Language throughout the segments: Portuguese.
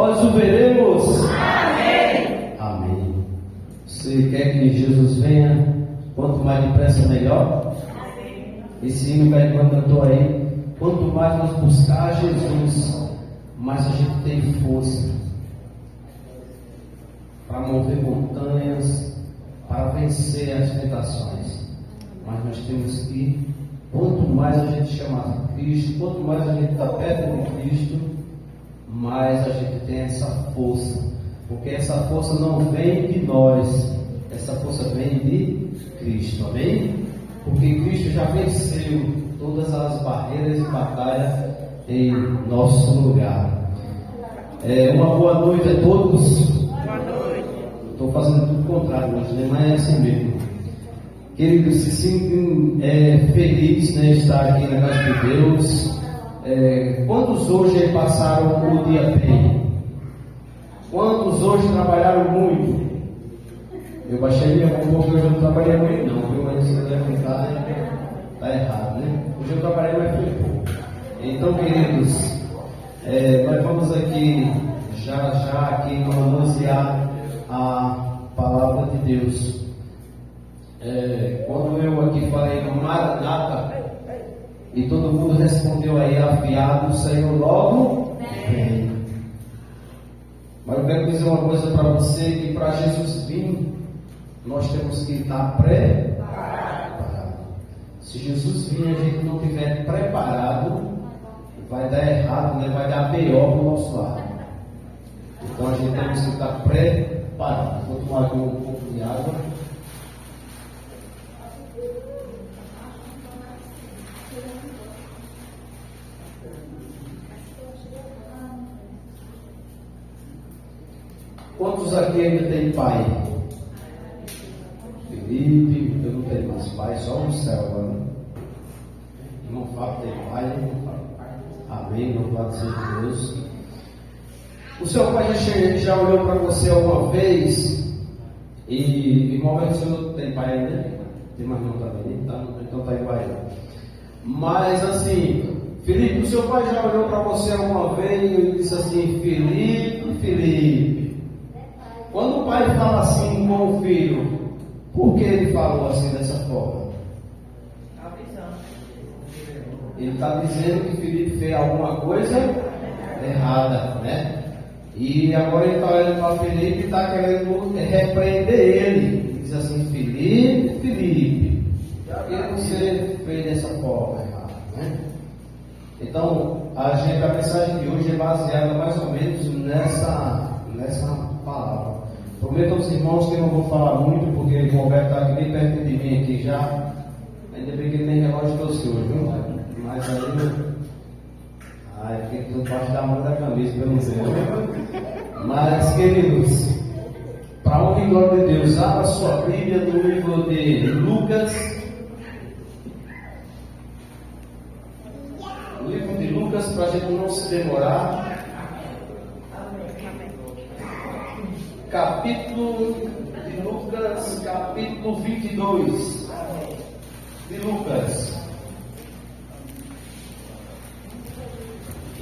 nós o veremos. Amém. Amém. Você quer que Jesus venha? Quanto mais depressa, melhor. Esse hino que a irmã cantou aí. Quanto mais nós buscar Jesus, mais a gente tem força para mover montanhas, para vencer as tentações. Mas nós temos que, quanto mais a gente chamar Cristo, quanto mais a gente está perto de Cristo, mais a gente tem essa força. Porque essa força não vem de nós, essa força vem de Cristo, amém? Porque Cristo já venceu todas as barreiras e batalhas em nosso lugar. Uma boa noite a todos. Boa noite. Estou fazendo tudo o contrário hoje, né? Mas é assim mesmo. Queridos, se sentem felizes, né, estar aqui na casa de Deus. Quantos hoje passaram o dia bem? Quantos hoje trabalharam muito? Eu baixei minha mão porque hoje eu não trabalhei muito não, viu? Mas se você levantar, está errado, né? Hoje eu trabalhei, mas foi pouco. Então, queridos, nós vamos aqui, já aqui manusear a palavra de Deus. Quando eu aqui falei no Maranata, e todo mundo respondeu aí, afiado, o Senhor logo vem. Mas eu quero dizer uma coisa para você, que para Jesus vir, nós temos que estar preparado. Se Jesus vir e a gente não estiver preparado, vai dar errado, né? Vai dar pior para o nosso lado. Então a gente temos que estar preparado. Vou tomar aqui um pouco de água. Quantos aqui ainda tem pai? Felipe, eu não tenho mais pai, só no céu, né? Não falo tem pai, não falo. Amém, louvado seja Deus. O seu pai já olhou para você alguma vez? E irmão, o senhor tem pai ainda? Tem mais não também? Tá? Então está igual a ele. Mas assim, Felipe, o seu pai já olhou para você alguma vez e disse assim: Felipe. Quando o pai fala assim com o filho, por que ele falou assim dessa forma? Ele está dizendo que Felipe fez alguma coisa errada, né? E agora ele está olhando para Felipe e está querendo repreender ele. Diz assim: Felipe, por que você fez dessa forma errada, né? Então, a mensagem de hoje é baseada mais ou menos nessa palavra. Prometo aos irmãos que eu não vou falar muito, porque o Roberto está aqui bem perto de mim aqui já. Ainda bem que ele tem relógio que eu sei hoje, viu? Mas aí fica debaixo da mão da camisa, pelo menos. Mas, queridos, para a honra e glória de Deus, abra sua Bíblia no livro de Lucas. O livro de Lucas, para a gente não se demorar. Capítulo de Lucas, capítulo 22 de Lucas.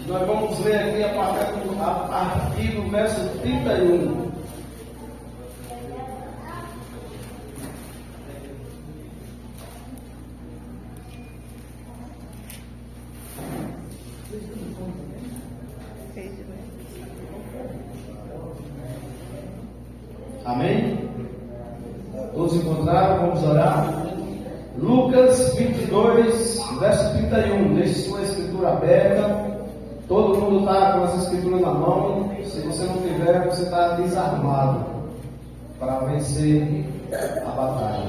Nós vamos ler aqui a partir do verso 31. Amém? Todos encontraram? Vamos orar. Lucas 22, verso 31. Deixe sua escritura aberta. Todo mundo está com essa escritura na mão. Se você não tiver, você está desarmado para vencer a batalha.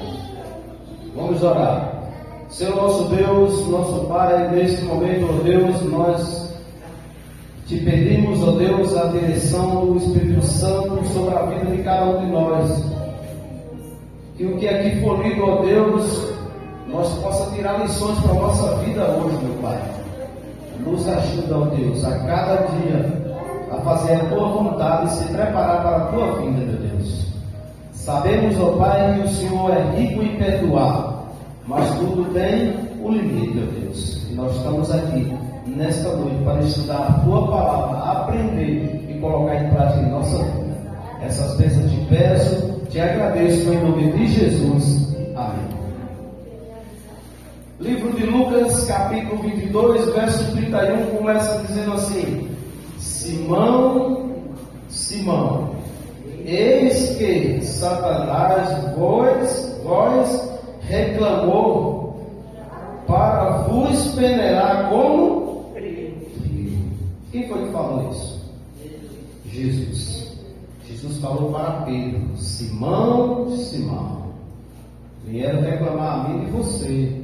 Vamos orar. Senhor nosso Deus, nosso Pai, neste momento, ó Deus, nós te pedimos, ó Deus, a direção do Espírito Santo sobre a vida de cada um de nós. Que o que aqui for lido, ó Deus, nós possa tirar lições para a nossa vida hoje, meu Pai. Nos ajuda, ó Deus, a cada dia a fazer a Tua vontade e se preparar para a Tua vinda, meu Deus. Sabemos, ó Pai, que o Senhor é rico em perdoar, mas tudo tem um limite, meu Deus. E nós estamos aqui nesta noite para estudar a Tua palavra, aprender e colocar em prática em nossa vida. Essas bênçãos te peço, te agradeço em nome de Jesus. Amém. Livro de Lucas, capítulo 22, verso 31, começa dizendo assim: Simão, Simão, eis que Satanás vós reclamou para vos peneirar como trigo. Quem foi que falou isso? Jesus. Jesus falou para Pedro: Simão, Simão, vieram reclamar a mim e você.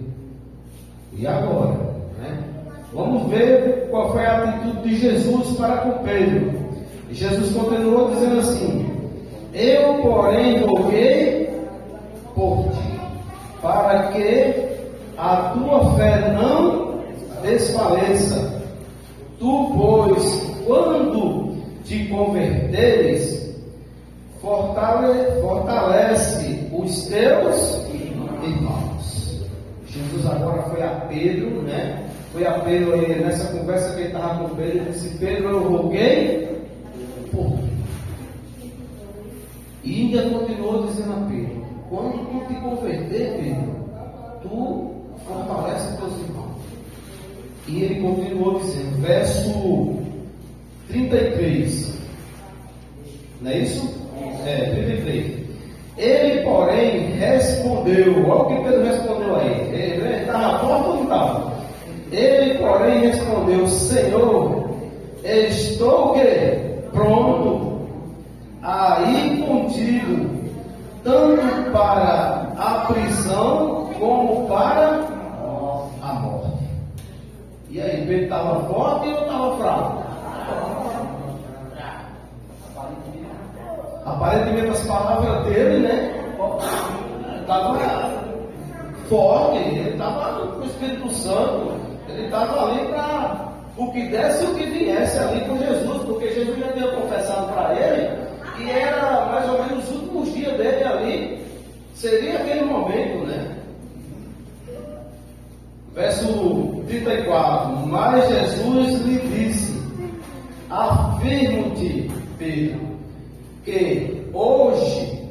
E agora? Né? Vamos ver qual foi a atitude de Jesus para com Pedro. E Jesus continuou dizendo assim: eu, porém, roguei por ti, para que a tua fé não desfaleça. Tu, pois, quando te converteres, fortalece os teus irmãos. Jesus agora foi a Pedro, né? Foi a Pedro nessa conversa que ele estava com Pedro. Ele disse: Pedro, eu roguei por ti. E ainda continuou dizendo a Pedro: quando tu te converter, Pedro, tu fortalece teus irmãos. E ele continuou dizendo, verso 33, não é isso? 33. Ele, porém, respondeu. Olha o que Pedro respondeu aí. Ele estava forte ou não estava? Ele, porém, respondeu: Senhor, estou pronto a ir contigo, tanto para a prisão como para a morte. E aí, Pedro estava forte ou estava fraco? Aparentemente as palavras dele, né? Estava forte, ele estava com o Espírito Santo, ele estava ali para o que desse e o que viesse ali com Jesus, porque Jesus já tinha confessado para ele que era mais ou menos os últimos dias dele ali, seria aquele momento, né? Verso 34: Mas Jesus lhe disse: afirmo-te, Pedro, que hoje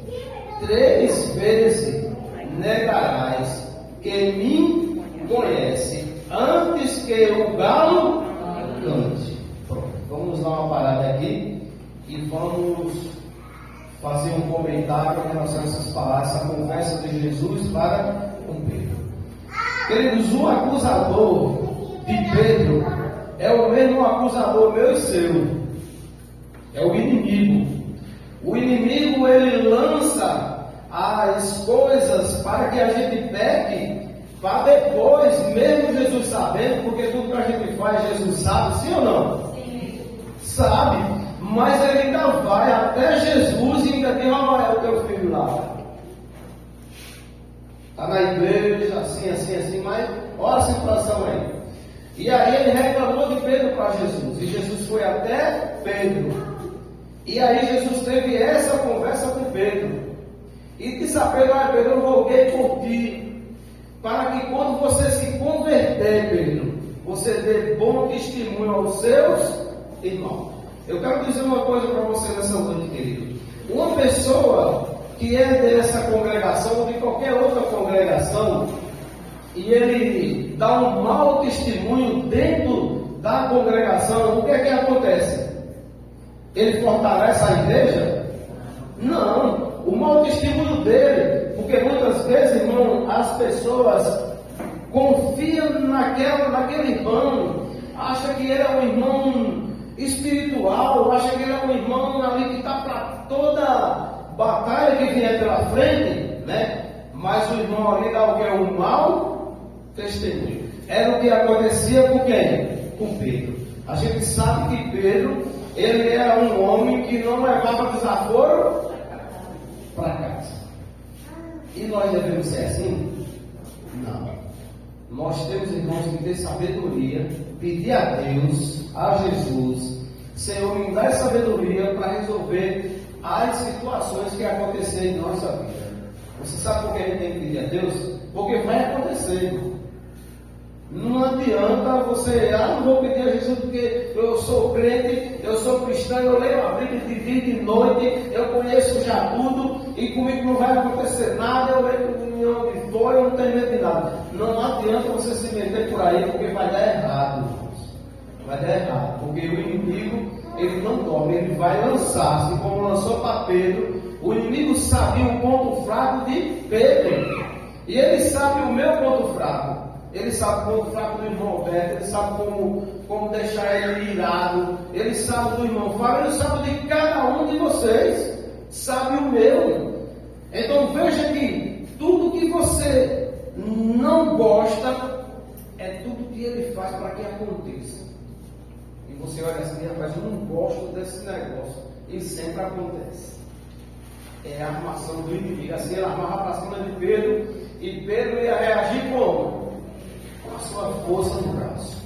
3 vezes negarás que me conhece antes que o galo cante. Pronto, vamos dar uma parada aqui e vamos fazer um comentário em relação a essas palavras, essa conversa de Jesus para com Pedro. Queridos, o acusador de Pedro é o mesmo acusador meu e seu, é o inimigo. O inimigo, ele lança as coisas para que a gente peque, para depois, mesmo Jesus sabendo, porque tudo que a gente faz, Jesus sabe, sim ou não? Sim. Sabe, mas ele ainda vai até Jesus e ainda tem: olha o teu filho lá. Está na igreja, assim, mas olha a situação aí. E aí ele reclamou de Pedro para Jesus, e Jesus foi até Pedro. E aí Jesus teve essa conversa com Pedro. E disse a Pedro: olha, Pedro, eu roguei por ti, para que quando você se converter, Pedro, você dê bom testemunho aos seus irmãos. Eu quero dizer uma coisa para você nessa noite, querido. Uma pessoa que é dessa congregação ou de qualquer outra congregação, e ele dá um mau testemunho dentro da congregação, o que é que acontece? Ele fortalece a igreja? Não, o mau testemunho dele, porque muitas vezes, irmão, as pessoas confiam naquele irmão, acha que ele é um irmão espiritual, acha que ele é um irmão ali que está para toda batalha que vier pela frente, né? Mas o irmão ali dá o que? Um mau testemunho. Era o que acontecia com quem? Com Pedro. A gente sabe que Pedro, ele era um homem que não levava desaforo para casa. E nós devemos ser assim? Não. Nós temos, irmãos, que ter sabedoria, pedir a Deus, a Jesus: Senhor, me dá sabedoria para resolver as situações que acontecerem em nossa vida. Você sabe por que a gente tem que pedir a Deus? Porque vai acontecer. Não adianta você, não vou pedir a Jesus porque eu sou crente, eu sou cristão, eu leio a Bíblia de dia e de noite, eu conheço já tudo e comigo não vai acontecer nada, eu leio em onde for, eu não tenho medo de nada. Não adianta você se meter por aí porque vai dar errado, irmãos. Vai dar errado, porque o inimigo, ele não dorme, ele vai lançar-se, como lançou para Pedro. O inimigo sabia o ponto fraco de Pedro, e ele sabe o meu ponto fraco. Ele sabe o ponto fraco do irmão Alberto, ele sabe como deixar ele irado, ele sabe do irmão Fábio, ele sabe de cada um de vocês, sabe o meu. Então veja que tudo que você não gosta é tudo que ele faz para que aconteça. E você olha assim, rapaz, eu não gosto desse negócio, e sempre acontece. É a armação do inimigo. Assim ele armava para cima de Pedro, e Pedro ia reagir como? Com a sua força no braço.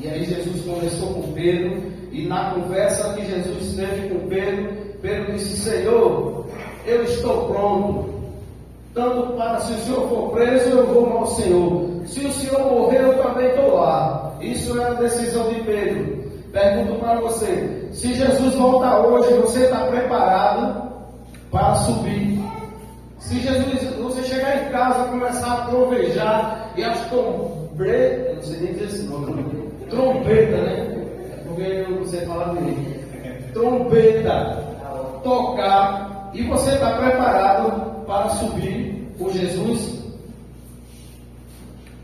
E aí Jesus conversou com Pedro, e na conversa que Jesus teve com Pedro, Pedro disse: Senhor, eu estou pronto, tanto para, se o Senhor for preso, eu vou ao Senhor, se o Senhor morrer, eu também estou lá. Isso é a decisão de Pedro. Pergunto para você: se Jesus voltar hoje, você está preparado para subir? Se Jesus, você chegar em casa, começar a trovejar e as trombetas, eu não sei nem dizer esse nome, trombeta, né? Porque eu não sei falar direito. Trombeta, tocar, e você está preparado para subir com Jesus?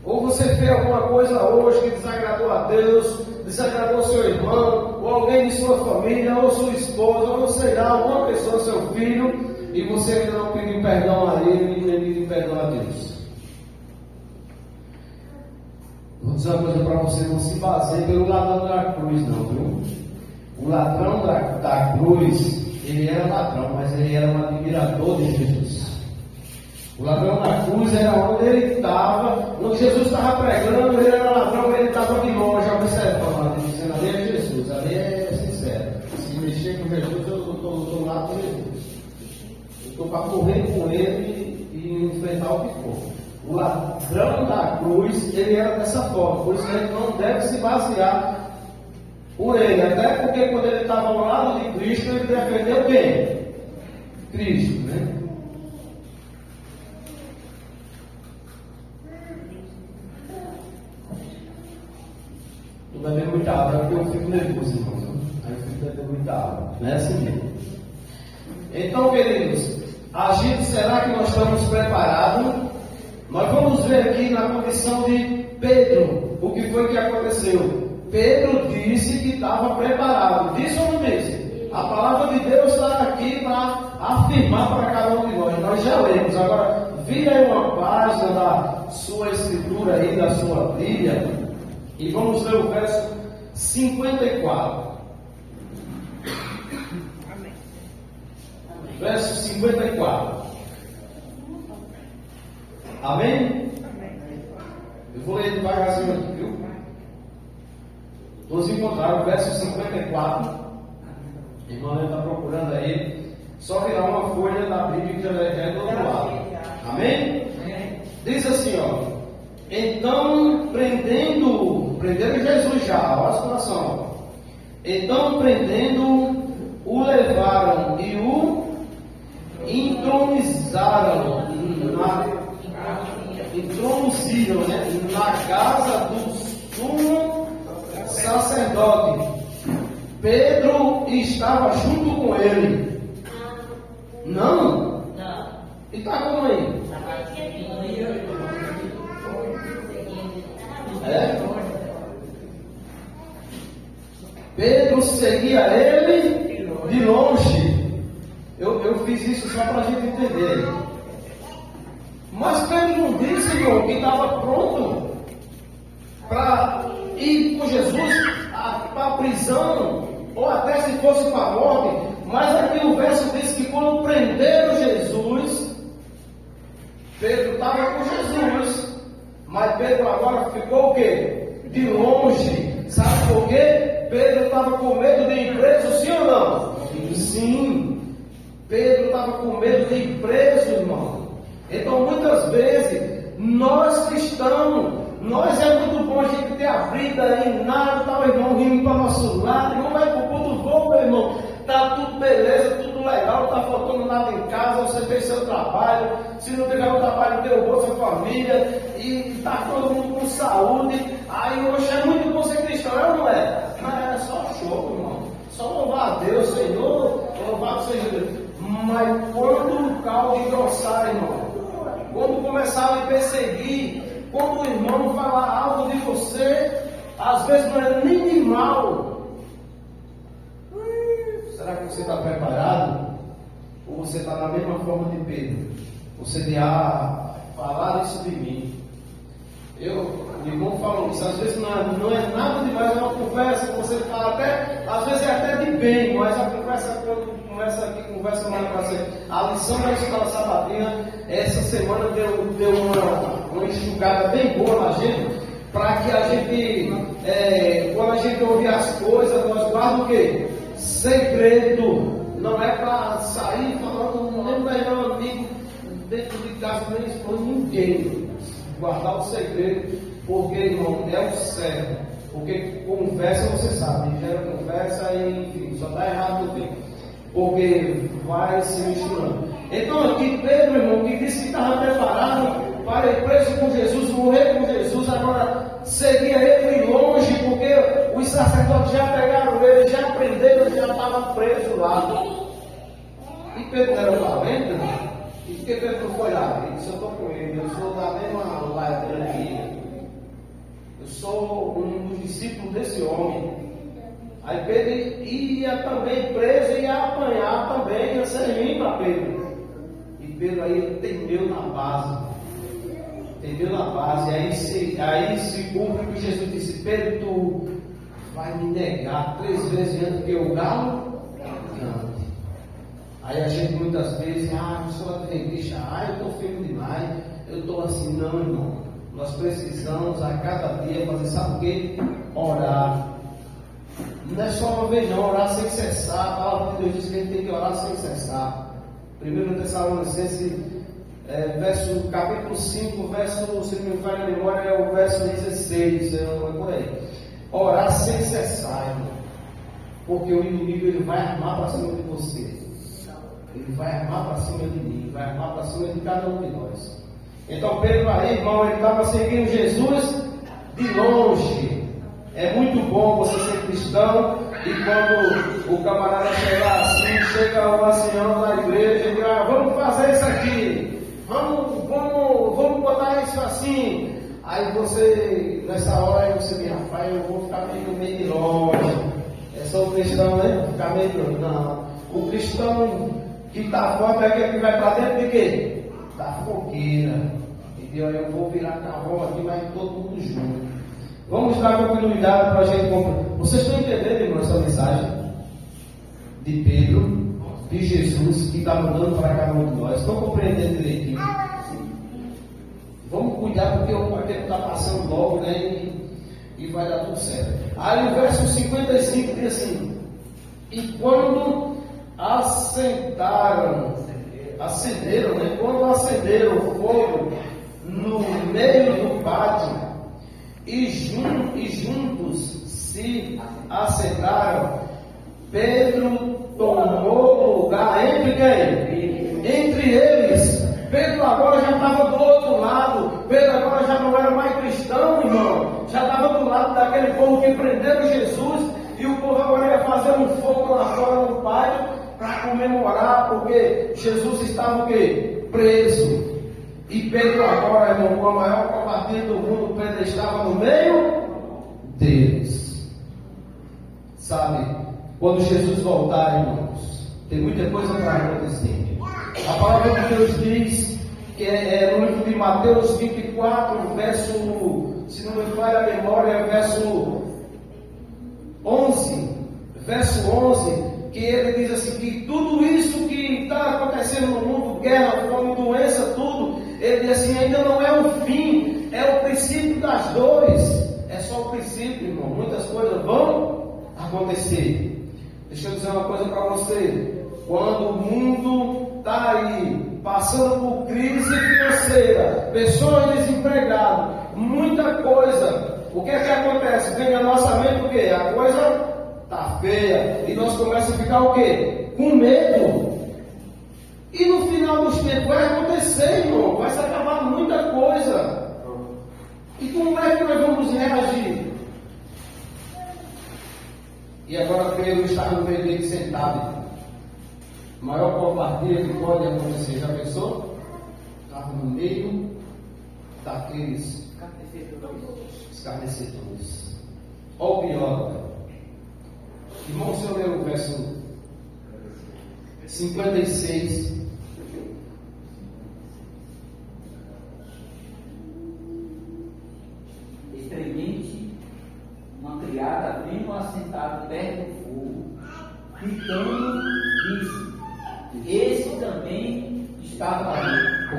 Ou você fez alguma coisa hoje que desagradou a Deus, desagradou seu irmão, ou alguém de sua família, ou sua esposa, ou sei lá, alguma pessoa, seu filho, e você ainda não pediu perdão a ele, nem pediu perdão a Deus. Vou dizer uma coisa para você: não se baseie pelo ladrão da cruz, não, viu? O ladrão da cruz, ele era ladrão, mas ele era um admirador de Jesus. O ladrão da cruz era onde ele estava, onde Jesus estava pregando, ele era ladrão, ele estava de longe, observando, dizendo: ali é Jesus, ali é sincero. Se mexer com Jesus, eu estou lá com Jesus. Eu estou para correr com ele e enfrentar o que for. O ladrão da cruz, ele era dessa forma, por isso que ele não deve se basear por ele, até porque quando ele estava ao lado de Cristo, ele defendeu quem? Cristo, né? Estou bebendo muita água porque eu fico nervoso, irmãos. Aí eu fico bebendo muita água. Não é assim mesmo. Então, queridos, será que nós estamos preparados? Nós vamos ver aqui na condição de Pedro o que foi que aconteceu. Pedro disse que estava preparado. Disse ou não disse? A palavra de Deus está aqui para afirmar para cada um de nós. Nós já lemos. Agora, vira aí uma página da sua escritura aí, da sua Bíblia, e vamos ler o verso 54. Amém. Verso 54. Amém? Eu vou ler devagarzinho aqui, viu? Todos encontraram o verso 54. A irmã está procurando aí. Só virar uma folha da Bíblia que já é do outro lado. Amém? Diz assim, ó. Então, prenderam Jesus já, olha a situação. Então, prendendo, o levaram e o intronizaram na casa do sumo sacerdote. Pedro estava junto com ele. Não? E está como aí? Pedro seguia ele de longe. Eu fiz isso só para a gente entender. Mas Pedro não disse, irmão, que estava pronto para ir com Jesus para a prisão, ou até se fosse para a morte. Mas aqui o verso diz que quando prenderam Jesus, Pedro estava com Jesus. Mas Pedro agora ficou o quê? De longe. Sabe por quê? Pedro estava com medo de ir preso, sim ou não? Sim. Pedro estava com medo de ir preso, irmão. Então muitas vezes nós cristãos, Nós é muito bom a gente ter a vida em nada, tá, o irmão rindo para o nosso lado, irmão vai para o culto, vou, meu irmão, tá tudo beleza, tudo legal, tá faltando nada em casa, você fez seu trabalho, se não tiver o trabalho, deu sua família, e tá todo mundo com saúde, aí hoje é muito bom ser cristão, é ou não é? Mas é só show, irmão, só louvar a Deus, Senhor, louvado seja Deus. Mas quando o caldo engrossar, irmão, quando começar a me perseguir, quando o irmão falar algo de você, às vezes não é nem de mal. Será que você está preparado? Ou você está na mesma forma de Pedro? Você diz, falar isso de mim. O irmão falou isso, às vezes não é nada demais, é uma conversa que você fala até, às vezes é até de bem, mas a conversa, quando começa aqui, conversa mais para você. A lição da escola sabatina, essa semana deu uma enxugada bem boa na gente, para que a gente, quando a gente ouvir as coisas, nós guardamos o quê? Segredo. Não é para sair falando, não lembro melhor amigo dentro de casa, nem expor ninguém. Guardar o segredo, porque, irmão, é o certo. Porque conversa, você sabe, gera conversa e, enfim, só dá errado no fim. Porque vai se misturando. Então, aqui, Pedro, irmão, que disse que estava preparado para ir preso com Jesus, morrer com Jesus, agora seguia ele longe, porque os sacerdotes já pegaram ele, já prenderam, já estava preso lá. E Pedro era valente, irmão. E por que Pedro foi lá? Ele disse, eu estou com ele, eu sou da mesma ladeira. Eu sou um dos discípulos desse homem. Aí Pedro ia também preso e ia apanhar também, ia servir para Pedro. E Pedro aí temeu na base. Temeu na base. Aí se cumpre o que Jesus disse, Pedro, tu vai me negar 3 vezes antes que o galo cante. Aí a gente muitas vezes, eu sou adventista, eu estou firme demais, eu estou assim, não, irmão. Nós precisamos a cada dia fazer, sabe o quê? Orar. Não é só uma vez não, orar sem cessar. A palavra de Deus diz que a gente tem que orar sem cessar. 1 Tessalonicenses, capítulo 5, verso, se não me falha a memória, é o verso 16, é por aí. Orar sem cessar, irmão. Porque o inimigo ele vai armar para cima de você. Ele vai armar para cima de mim, vai armar para cima de cada um de nós. Então Pedro aí, irmão, ele estava seguindo Jesus de longe. É muito bom você ser cristão e quando o camarada chegar assim, chega uma senhora na igreja e diz, vamos fazer isso aqui, vamos botar isso assim. Aí você, nessa hora, você diz, rapaz, eu vou ficar meio de longe. É só o cristão, né? Ficar meio de longe. Não. O cristão que está fora é aquele que vai para dentro de quê? Da fogueira. Entendeu? Eu vou virar carvão aqui, mas todo mundo junto. Vamos dar continuidade para a gente compreender. Vocês estão entendendo, irmão, essa mensagem de Pedro, de Jesus, que está mandando para cada um de nós? Estão compreendendo direitinho? Vamos cuidar, porque o tempo está passando logo, né? E vai dar tudo certo. Aí o verso 55 diz assim: e quando acenderam, né? Quando acenderam o fogo no meio do pátio e juntos se assentaram, Pedro tomou lugar entre quem? Entre eles. Pedro agora já estava do outro lado. Pedro agora já não era mais cristão, irmão. Já estava do lado daquele povo que prenderam Jesus. E o povo agora ia fazer um fogo lá fora no pátio para comemorar, porque Jesus estava o quê? Preso. E Pedro agora, irmão, com a maior covardia do mundo, Pedro estava no meio deles. Sabe, quando Jesus voltar, irmãos, tem muita coisa para acontecer. A palavra de Deus diz, que é no livro de Mateus 24, verso, se não me falha a memória, é verso 11, que ele diz assim, que tudo isso que está acontecendo no mundo, guerra, fome, doença, tudo, ele diz assim, ainda não é o fim, é o princípio das dores. É só o princípio, irmão. Muitas coisas vão acontecer. Deixa eu dizer uma coisa para você. Quando o mundo está aí, passando por crise financeira, pessoas desempregadas, muita coisa. O que é que acontece? Vem na nossa mente o quê? A coisa está feia. E nós começamos a ficar o quê? Com medo. E no final dos tempos vai acontecer, irmão. Vai se acabar muita coisa. E como é que nós vamos reagir? E agora Pedro está no meio dele sentado. Maior covardia que pode acontecer. Já pensou? Estava no meio daqueles escarnecedores. Olha o pior. Irmão, se eu ler o verso 56. Experimente uma criada vindo assentada perto do fogo, gritando, disse: esse também estava ali com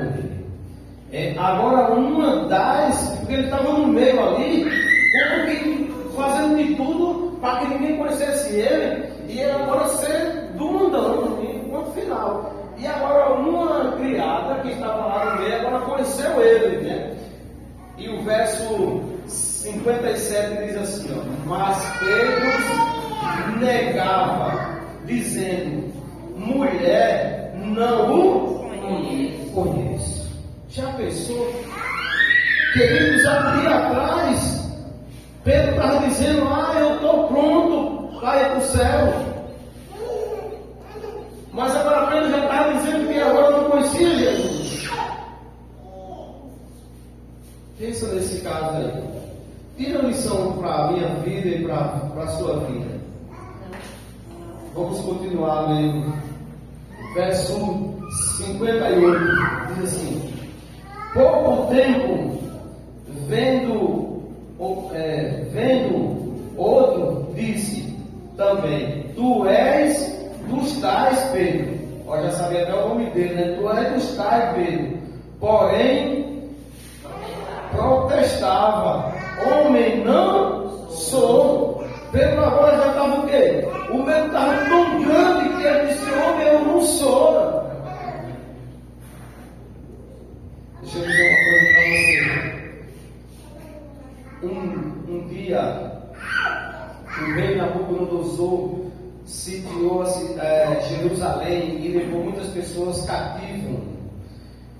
ele. Agora uma das, porque ele estava no meio ali, como que fazendo de tudo para que ninguém conhecesse ele, e ele agora ser do mundano, enquanto final. E agora uma criada que estava lá no meio, agora conheceu ele, né? E o verso 57 diz assim, ó: mas Pedro negava, dizendo: mulher, não o conheço. Já pensou? Queridos, ali atrás, Pedro estava dizendo: eu estou pronto para ir para o céu. Mas agora Pedro já estava dizendo que agora não conhecia Jesus. Pensa nesse caso aí. Tira a lição para a minha vida e para a sua vida. Vamos continuar lendo. Verso 58 diz assim: pouco tempo, vendo outro, disse também: tu és dos tais, Pedro. Ó, já sabia até o nome dele, né? Tu és dos tais, Pedro. Porém, protestava: homem, não sou. Pedro agora já estava o quê? O medo estava tão grande que ele disse: homem, eu não sou. Deixa eu dizer uma coisa para você. Um dia, o rei Nabucodonosor sitiou Jerusalém e levou muitas pessoas cativas.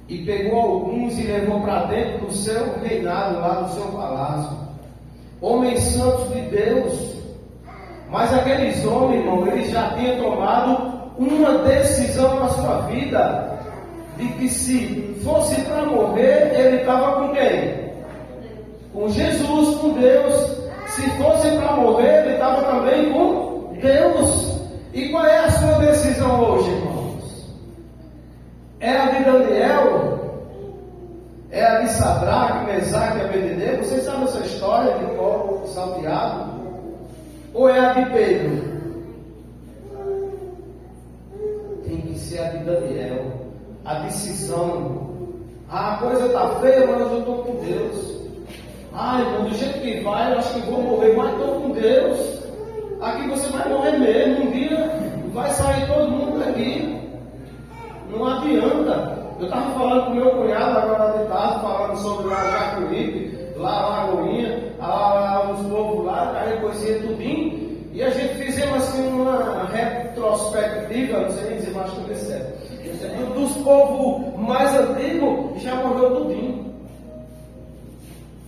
E pegou alguns e levou para dentro do seu reinado, lá no seu palácio. Homens santos de Deus. Mas aqueles homens, irmão, eles já tinham tomado uma decisão na sua vida, de que se fosse para morrer, ele estava com quem? Com Jesus, com Deus. Se fosse para morrer, ele estava também com Deus. E qual é a sua decisão hoje, irmãos? É a de Daniel? É a de Sadraque, Mesaque e Abednego? Vocês sabem essa história de Paulo salteado? Ou é a de Pedro? Tem que ser a de Daniel. A decisão. A coisa está feia, mas eu estou com Deus. Irmão, do jeito que vai, eu acho que vou morrer, mas estou com Deus. Aqui você vai morrer mesmo. Um dia vai sair todo mundo daqui. Não adianta. Eu estava falando com meu cunhado agora de tarde, falando sobre lá o Jacuípe, lá a Lagoinha, os povos lá, que a gente conhecia tudinho. E a gente fizemos assim uma retrospectiva, não sei nem dizer, mas acho que é certo. Dos povos mais antigos, já morreu tudinho.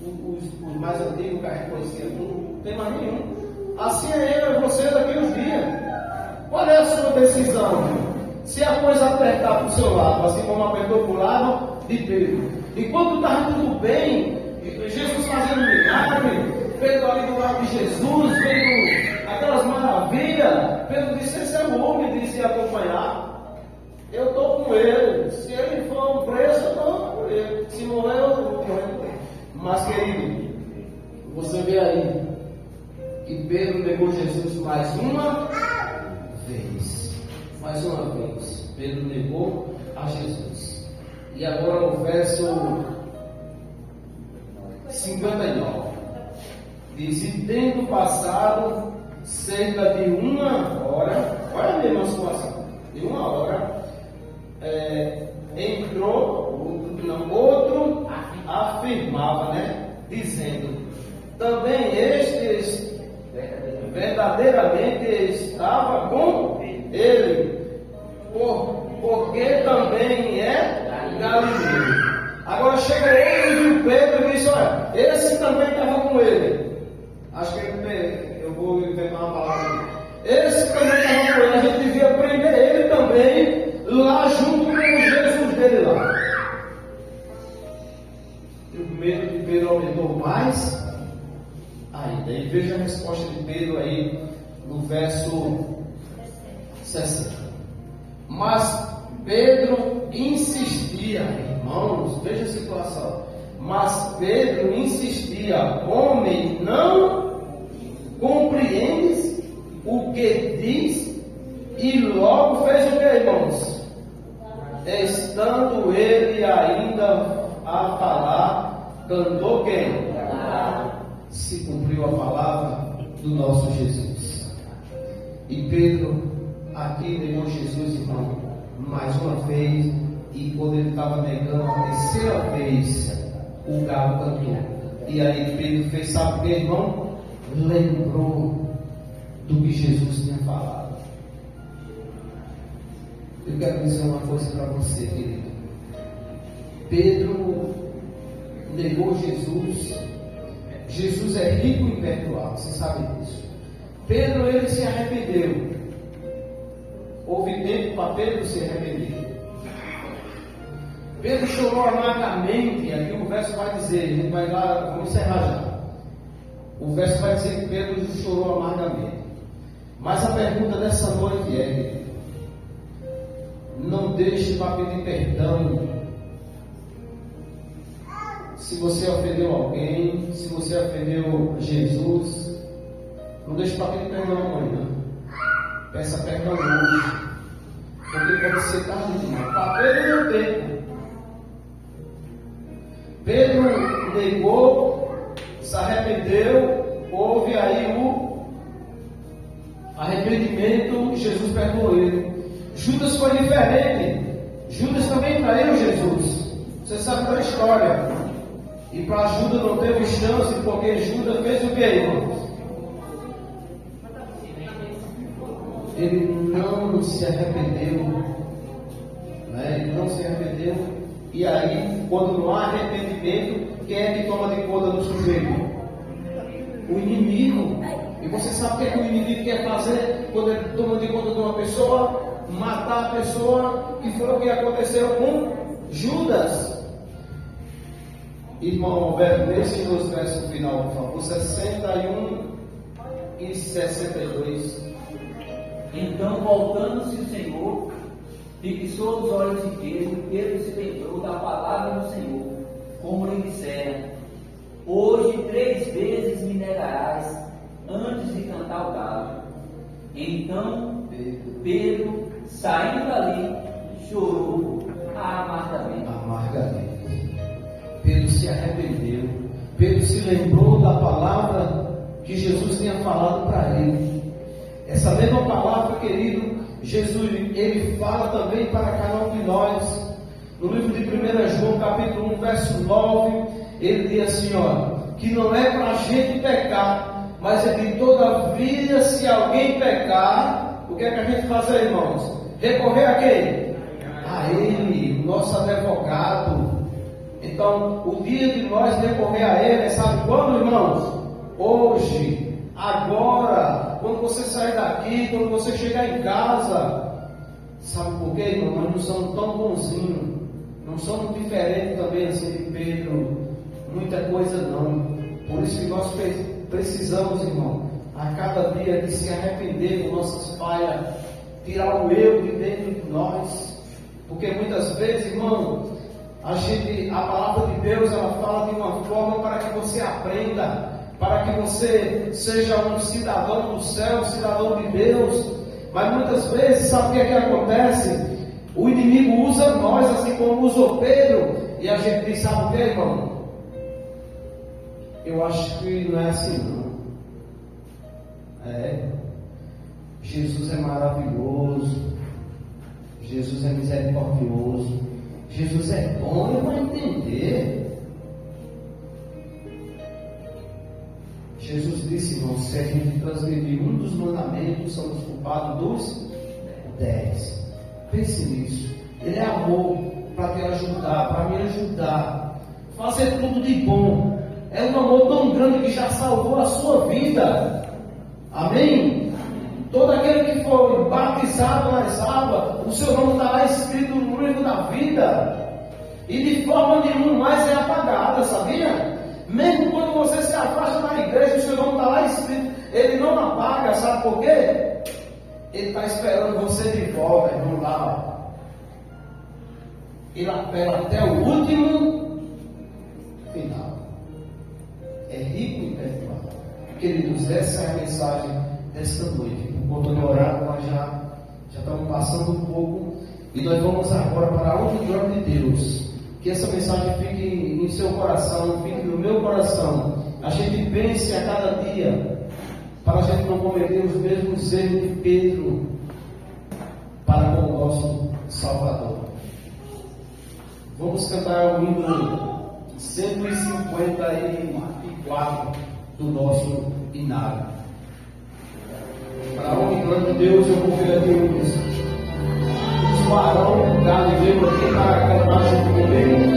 Os mais antigos que a gente conhecia, não tem mais nenhum. Assim é eu e você daqui uns dias. Qual é a sua decisão? Se a coisa apertar para o seu lado, assim como apertou para o lado de Pedro. Enquanto estava tudo bem, Jesus fazendo milagre, Pedro ali do lado de Jesus, vendo aquelas maravilhas, Pedro disse: esse é o homem de se acompanhar. Eu estou com ele. Se ele for preso, eu estou com ele. Se morrer, eu vou morrer com ele. Mas, querido, você vê aí que Pedro negou Jesus mais uma vez. Mais uma vez. Pedro negou a Jesus. E agora o verso 59. Diz: e tendo passado cerca de uma hora, olha a mesma situação, de uma hora, entrou, outro afirmava, né? verdadeiramente estava com ele, porque também é Galileu. Agora chega ele e o Pedro e diz: olha, esse também estava com ele. Acho que eu vou inventar uma palavra. Esse também estava com ele. A gente devia prender ele também lá junto com o Jesus dele lá. E o medo de Pedro aumentou mais ainda. E veja a resposta de Pedro aí no verso 60. Mas Pedro insistia, irmãos, veja a situação. Mas Pedro insistia: homem, não compreendes o que diz? E logo fez o que, irmãos? Estando ele ainda a falar, cantou quem? Se cumpriu a palavra do nosso Jesus. E Pedro aqui negou Jesus, irmão, mais uma vez. E quando ele estava negando a terceira vez, o galo cantou. E aí Pedro fez, sabe o que, irmão? Lembrou do que Jesus tinha falado. Eu quero dizer uma coisa para você, querido. Pedro negou Jesus. Jesus é rico em perdoar, você sabe disso. Pedro, ele se arrependeu. Houve tempo para Pedro se arrepender. Pedro chorou amargamente. Aqui o verso vai dizer, a gente vai lá, vamos encerrar já. O verso vai dizer que Pedro chorou amargamente. Mas a pergunta dessa noite é: não deixe para pedir perdão. Se você ofendeu alguém, se você ofendeu Jesus, não deixe para pedir perdão amanhã. Peça perdão hoje, porque pode ser tarde demais. Para Pedro não tempo. Pedro negou, se arrependeu, houve aí o arrependimento, Jesus perdoou ele. Judas foi diferente. Judas também traiu Jesus. Você sabe da história. E para Judas não teve chance, porque Judas fez o que, irmãos? Ele não se arrependeu. Né? Ele não se arrependeu. E aí, quando não há arrependimento, quem é que toma de conta do sujeito? O inimigo. E você sabe o que o inimigo quer fazer quando ele toma de conta de uma pessoa? Matar a pessoa, que foi o que aconteceu com Judas. Irmão Alberto, deixe nos versos final, por favor, 61 e 62. Então, voltando-se o Senhor, fixou os olhos em Pedro, e Pedro se lembrou da palavra do Senhor, como lhe dissera: hoje 3 vezes me negarás, antes de cantar o galo. Então Pedro, saindo dali, chorou amargamente. Pedro se arrependeu. Pedro se lembrou da palavra que Jesus tinha falado para ele. Essa mesma palavra, querido, Jesus, ele fala também para cada um de nós. No livro de 1 João, capítulo 1, verso 9, ele diz assim, que não é para a gente pecar, mas é que todavia, se alguém pecar, o que é que a gente faz, irmãos? Recorrer a quem? A ele, nosso advogado. Então, o dia de nós recorrer a ele, sabe quando, irmãos? Hoje, agora, quando você sair daqui, quando você chegar em casa. Sabe por quê, irmão? Nós não somos tão bonzinhos, não somos diferentes também assim de Pedro, muita coisa não. Por isso que nós precisamos, irmão, a cada dia de se arrepender de nossas falhas, tirar o eu de dentro de nós, porque muitas vezes, irmão, a palavra de Deus, ela fala de uma forma para que você aprenda, para que você seja um cidadão do céu, um cidadão de Deus. Mas muitas vezes, sabe o que é que acontece? O inimigo usa nós, assim como usou Pedro, e a gente diz, sabe o que, irmão? Eu acho que não é assim não. Jesus é maravilhoso, Jesus é misericordioso, Jesus é bom, eu vou entender. Jesus disse, irmão, se a gente transgredir um dos mandamentos, somos culpados dos 10. Pense nisso. Ele é amor para te ajudar, para me ajudar, fazer tudo de bom. É um amor tão grande que já salvou a sua vida. Amém? Todo aquele que foi batizado nas águas, o seu nome está lá escrito no livro da vida. E de forma nenhuma mais é apagada, sabia? Mesmo quando você se afasta da igreja, o seu nome está lá escrito. Ele não apaga, sabe por quê? Ele está esperando você de volta, irmão, lá. Ele apela até o último final. É rico em perdoar. Queridos, essa é a mensagem desta noite. Por conta do horário, nós já estamos passando um pouco. E nós vamos agora para a honra e glória de Deus. Que essa mensagem fique em seu coração, fique no meu coração. A gente pense a cada dia, para a gente não cometer os mesmos erros de Pedro para com o nosso Salvador. Vamos cantar o hino 154 do nosso inário. Para a honra e glória de Deus, eu vou ver aqui os varões da Oliveira aqui para cantar junto comigo.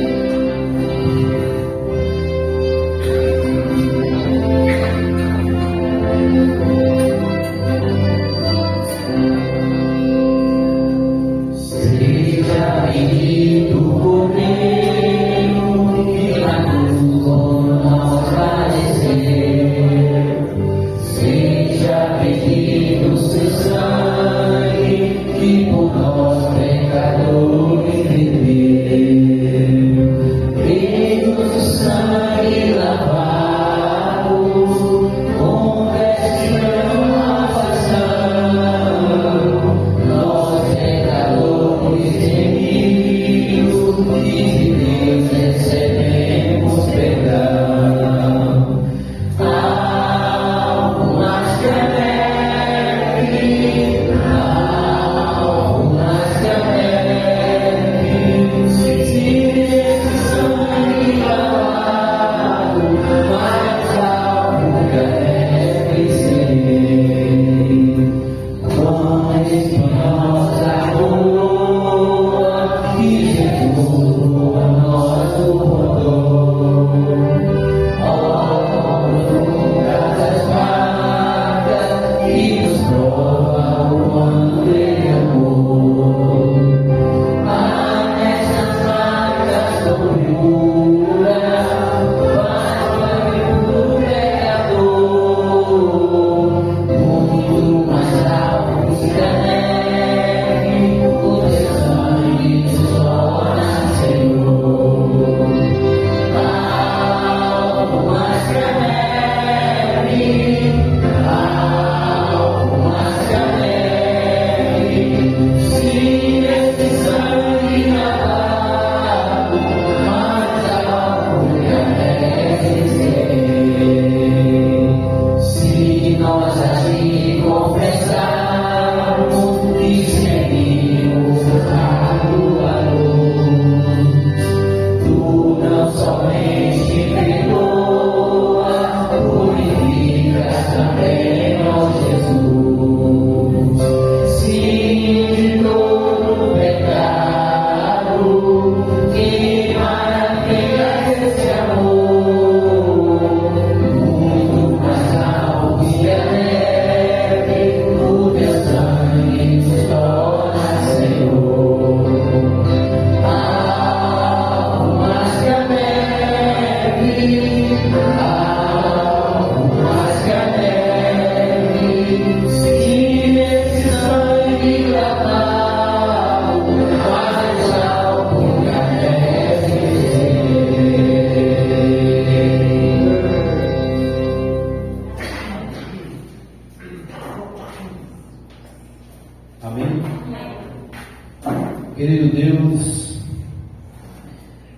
Querido Deus,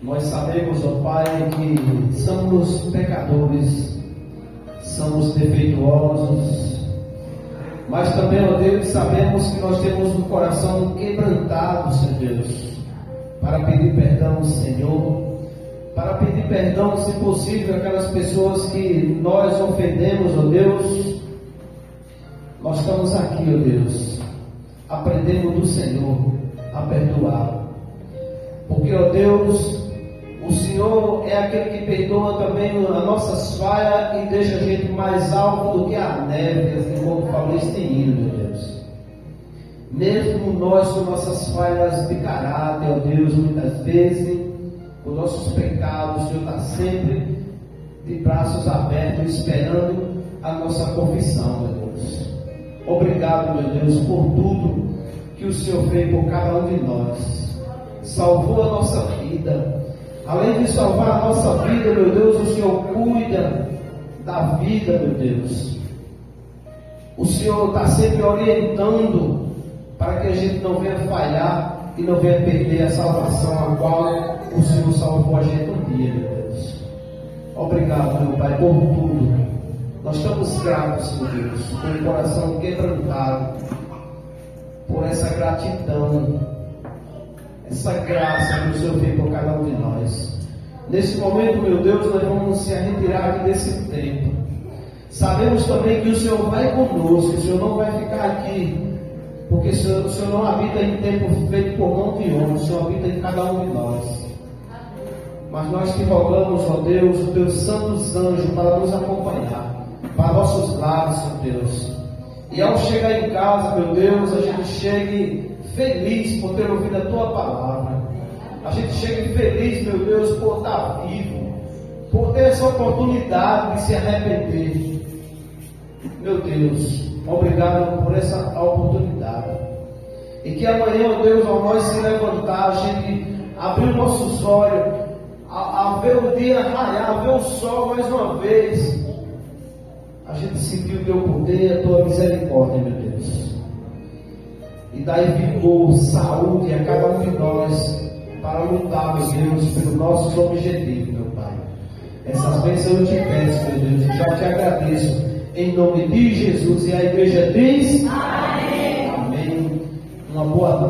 nós sabemos, ó Pai, que somos pecadores, somos defeituosos, mas também, ó Deus, sabemos que nós temos um coração quebrantado, Senhor Deus, para pedir perdão, Senhor, para pedir perdão, se possível, aquelas pessoas que nós ofendemos, ó Deus. Nós estamos aqui, ó Deus, aprendendo do Senhor a perdoar. Porque, ó Deus, o Senhor é aquele que perdoa também as nossas falhas e deixa a gente mais alto do que a neve, assim como falou este hino, meu Deus. Mesmo nós com nossas falhas de caráter, ó Deus, muitas vezes, com nossos pecados, o Senhor está sempre de braços abertos, esperando a nossa confissão, meu Deus. Obrigado, meu Deus, por tudo que o Senhor fez por cada um de nós. Salvou a nossa vida. Além de salvar a nossa vida, meu Deus, o Senhor cuida da vida, meu Deus. O Senhor está sempre orientando para que a gente não venha falhar e não venha perder a salvação a qual o Senhor salvou a gente um dia, meu Deus. Obrigado, meu Pai, por tudo. Nós estamos gratos, meu Deus, com o coração quebrantado por essa gratidão, essa graça que o Senhor fez por cada um de nós. Nesse momento, meu Deus, nós vamos se retirar aqui desse tempo. Sabemos também que o Senhor vai conosco, o Senhor não vai ficar aqui, porque o Senhor não habita em tempo feito por mão de homem, o Senhor habita em cada um de nós. Mas nós te rogamos, ó Deus, os teus santos anjos para nos acompanhar, para nossos lares, ó Deus. E ao chegar em casa, meu Deus, a gente chegue feliz por ter ouvido a tua palavra. A gente chegue feliz, meu Deus, por estar vivo, por ter essa oportunidade de se arrepender. Meu Deus, obrigado por essa oportunidade. E que amanhã, ó Deus, ao nós se levantar, a gente abrir nossos olhos, a ver o dia raiar, a ver o sol mais uma vez, a gente sentir o teu poder e a tua misericórdia, meu Deus. E dai vigor, saúde a cada um de nós para lutar, meu Deus, pelos nossos objetivos, meu Pai. Essas bênçãos eu te peço, meu Deus, e já te agradeço. Em nome de Jesus. E a igreja diz: Amém. Amém. Uma boa noite.